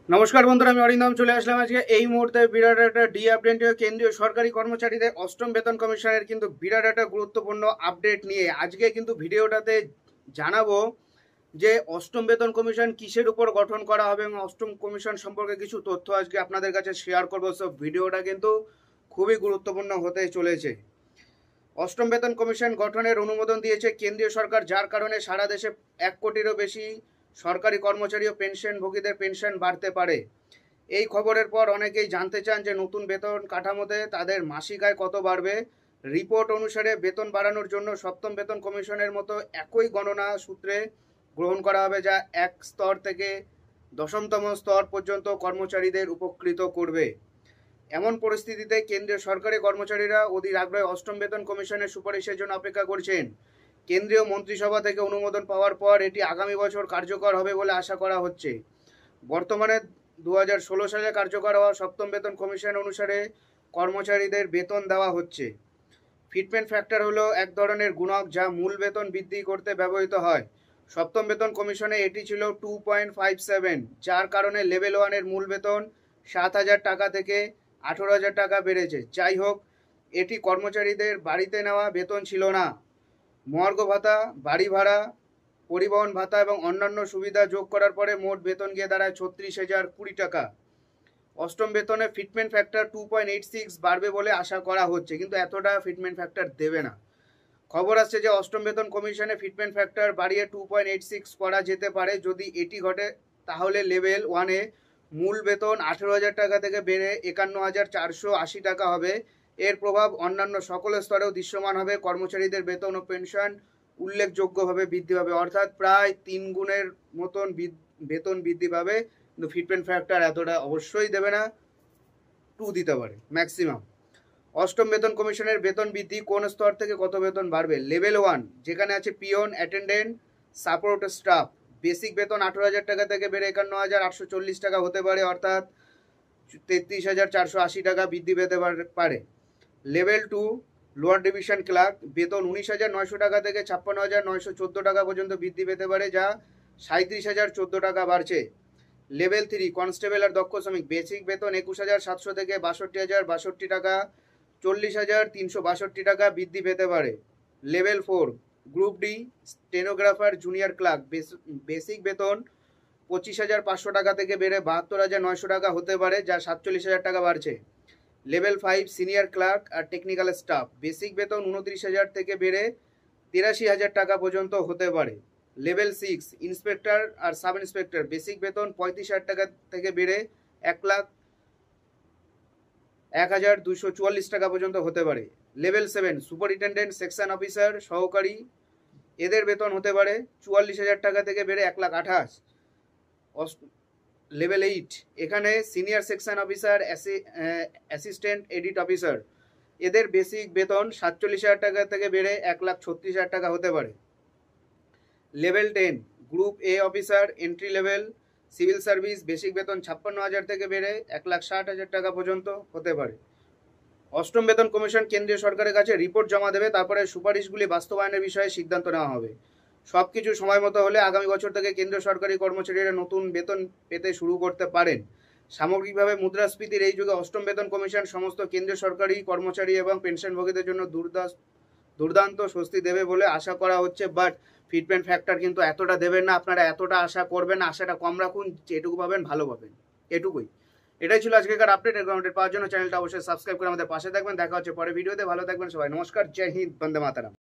নমস্কার বন্ধুরা, আমি অরিন্দম চলে আসলাম আজকে এই মুহূর্তে বিরাট একটা আপডেট। কেন্দ্রীয় সরকারি কর্মচারীদের অষ্টম বেতন কমিশনের কিন্তু বিরাট একটা গুরুত্বপূর্ণ আপডেট নিয়ে আজকে কিন্তু ভিডিওটাতে জানাবো যে অষ্টম বেতন কমিশন কিসের উপর গঠন করা হবে এবং অষ্টম কমিশন সম্পর্কে কিছু তথ্য আজকে আপনাদের কাছে শেয়ার করবো। সব ভিডিওটা কিন্তু খুবই গুরুত্বপূর্ণ হতে চলেছে। অষ্টম বেতন কমিশন গঠনের অনুমোদন দিয়েছে কেন্দ্রীয় সরকার, যার কারণে সারা দেশে 1 কোটিরও বেশি সরকারি কর্মচারী ও পেনশনভোগীদের পেনশন বাড়তে পারে। এই খবরের পর অনেকেই জানতে চান যে নতুন বেতন কাঠামোতে তাদের মাসিক আয় কত বাড়বে। রিপোর্ট অনুসারে বেতন বাড়ানোর জন্য সপ্তম বেতন কমিশনের মতো একই গণনা সূত্রে গ্রহণ করা হবে, যা 1 স্তর থেকে 10তম স্তর পর্যন্ত কর্মচারীদের উপকৃত করবে। এমন পরিস্থিতিতে কেন্দ্রীয় সরকারি কর্মচারীরা অধীর আগ্রহে অষ্টম বেতন কমিশনের সুপারিশের জন্য অপেক্ষা করছেন। কেন্দ্রীয় মন্ত্রিসভা থেকে অনুমোদন পাওয়ার পর এটি আগামী বছর কার্যকর হবে বলে আশা করা হচ্ছে। বর্তমানে 2016 সালে কার্যকর হওয়া সপ্তম বেতন কমিশন অনুসারে কর্মচারীদের বেতন দেওয়া হচ্ছে। ফিটমেন্ট ফ্যাক্টর হলো এক ধরনের গুণক যা মূল বেতন বৃদ্ধি করতে ব্যবহৃত হয়। সপ্তম বেতন কমিশনে এটি ছিল 2.57, যার কারণে লেভেল 1-এর মূল বেতন 7,000 টাকা থেকে 18,000 টাকা বেড়েছে। যাই হোক, এটি কর্মচারীদের বাড়িতে নেওয়া বেতন ছিল না। মহার্ঘ ভাতা, বাড়ি ভাড়া, পরিবহন ভাতা এবং অন্যান্য সুবিধা যোগ করার পরে মোট বেতন গিয়ে দাঁড়ায় 36,020 টাকা। অষ্টম বেতনে ফিটমেন্ট ফ্যাক্টর 2.86 বাড়বে বলে আশা করা হচ্ছে, কিন্তু এতটা ফিটমেন্ট ফ্যাক্টর দেবে না। খবর আসছে যে অষ্টম বেতন কমিশনে ফিটমেন্ট ফ্যাক্টর বাড়িয়ে 2.86 করা যেতে পারে। যদি এটি ঘটে তাহলে লেভেল 1-এ মূল বেতন 18,000 টাকা থেকে বেড়ে 51,480 টাকা হবে। এর প্রভাব অন্যান্য সকল স্তরেও দৃশ্যমান হবে। কর্মচারীদের বেতন ও পেনশন উল্লেখযোগ্যভাবে বৃদ্ধি পাবে, অর্থাৎ প্রায় 3 গুণের মতন বেতন বৃদ্ধি পাবে। কিন্তু ফিটমেন্ট ফ্যাক্টর এতটা অবশ্যই দেবে না, 2 দিতে পারে ম্যাক্সিমাম। অষ্টম বেতন কমিশনের বেতন বৃদ্ধি কোন স্তর থেকে কত বেতন বাড়বে? লেভেল 1, যেখানে আছে peon, attendant, support staff, basic বেতন 18,000 টাকা থেকে বেড়ে 51,840 টাকা হতে পারে, অর্থাৎ 33,480 টাকা বৃদ্ধি পেতে পারে। লেভেল 2, লোয়ার ডিভিশন ক্লার্ক, বেতন 19,900 টাকা থেকে 56,914 টাকা পর্যন্ত বৃদ্ধি পেতে পারে, যা 37,014 টাকা বাড়ছে। লেভেল 3, কনস্টেবল আর দক্ষ শ্রমিক, বেসিক বেতন 21,700 থেকে 62,062 টাকা 40,362 টাকা বৃদ্ধি পেতে পারে। Level 4, group D, stenographer, junior clerk, basic বেতন 25,500 টাকা থেকে বেড়ে 72,900 টাকা হতে পারে, যা 47,000 টাকা বাড়ছে। লেভেল 5, সিনিয়র ক্লার্ক আর টেকনিক্যাল স্টাফ, বেসিক বেতন 29,000 থেকে বেড়ে 83,000 টাকা পর্যন্ত হতে পারে। লেভেল 6, ইন্সপেক্টর আর সাব ইন্সপেক্টর, বেসিক বেতন 35,000 টাকা থেকে বেড়ে 1,0244 টাকা পর্যন্ত হতে পারে। লেভেল 7, সুপারিনটেন্ডেন্ট, সেকশন অফিসার, সহকারী, এদের বেতন হতে পারে 44,000 টাকা থেকে বেড়ে 1,28,000। লেভেল 8, এখানে senior section officer, assistant edit officer, এদের বেসিক বেতন 47,000 টাকা থেকে বেড়ে 1,36,000 টাকা হতে পারে। লেভেল 10, গ্রুপ এ officer, entry level, civil service, basic বেতন 56,000 থেকে বেড়ে 1,60,000 টাকা পর্যন্ত হতে পারে। অষ্টম বেতন কমিশন কেন্দ্রীয় সরকারের কাছে রিপোর্ট জমা দেবে, তারপরে সুপারিশগুলি বাস্তবায়নের বিষয়ে সিদ্ধান্ত নেওয়া হবে। সব কিছু সময় মতো হলে আগামী বছর থেকে কেন্দ্রীয় সরকারি কর্মচারীরা নতুন বেতন পেতে শুরু করতে পারেন। সামগ্রিকভাবে মুদ্রাস্ফীতির এই যুগে অষ্টম বেতন কমিশন সমস্ত কেন্দ্রীয় সরকারি কর্মচারী এবং পেনশনভোগীদের জন্য দুর্দান্ত স্বস্তি দেবে বলে আশা করা হচ্ছে। বাট ফিটমেন্ট ফ্যাক্টর কিন্তু এতটা দেবেন না, আপনারা এতটা আশা করবেন না, আশাটা কম রাখুন, যেটুকু পাবেন ভালো পাবেন, এটুকুই। এটাই ছিল আজকের আপডেট। এরকম আপডেট পাওয়ার জন্য চ্যানেলটা অবশ্যই সাবস্ক্রাইব করে আমাদের পাশে থাকবেন। দেখা হচ্ছে পরে ভিডিওতে। ভালো থাকবেন সবাই। নমস্কার, জয় হিন্দ, বন্দে মাতরম।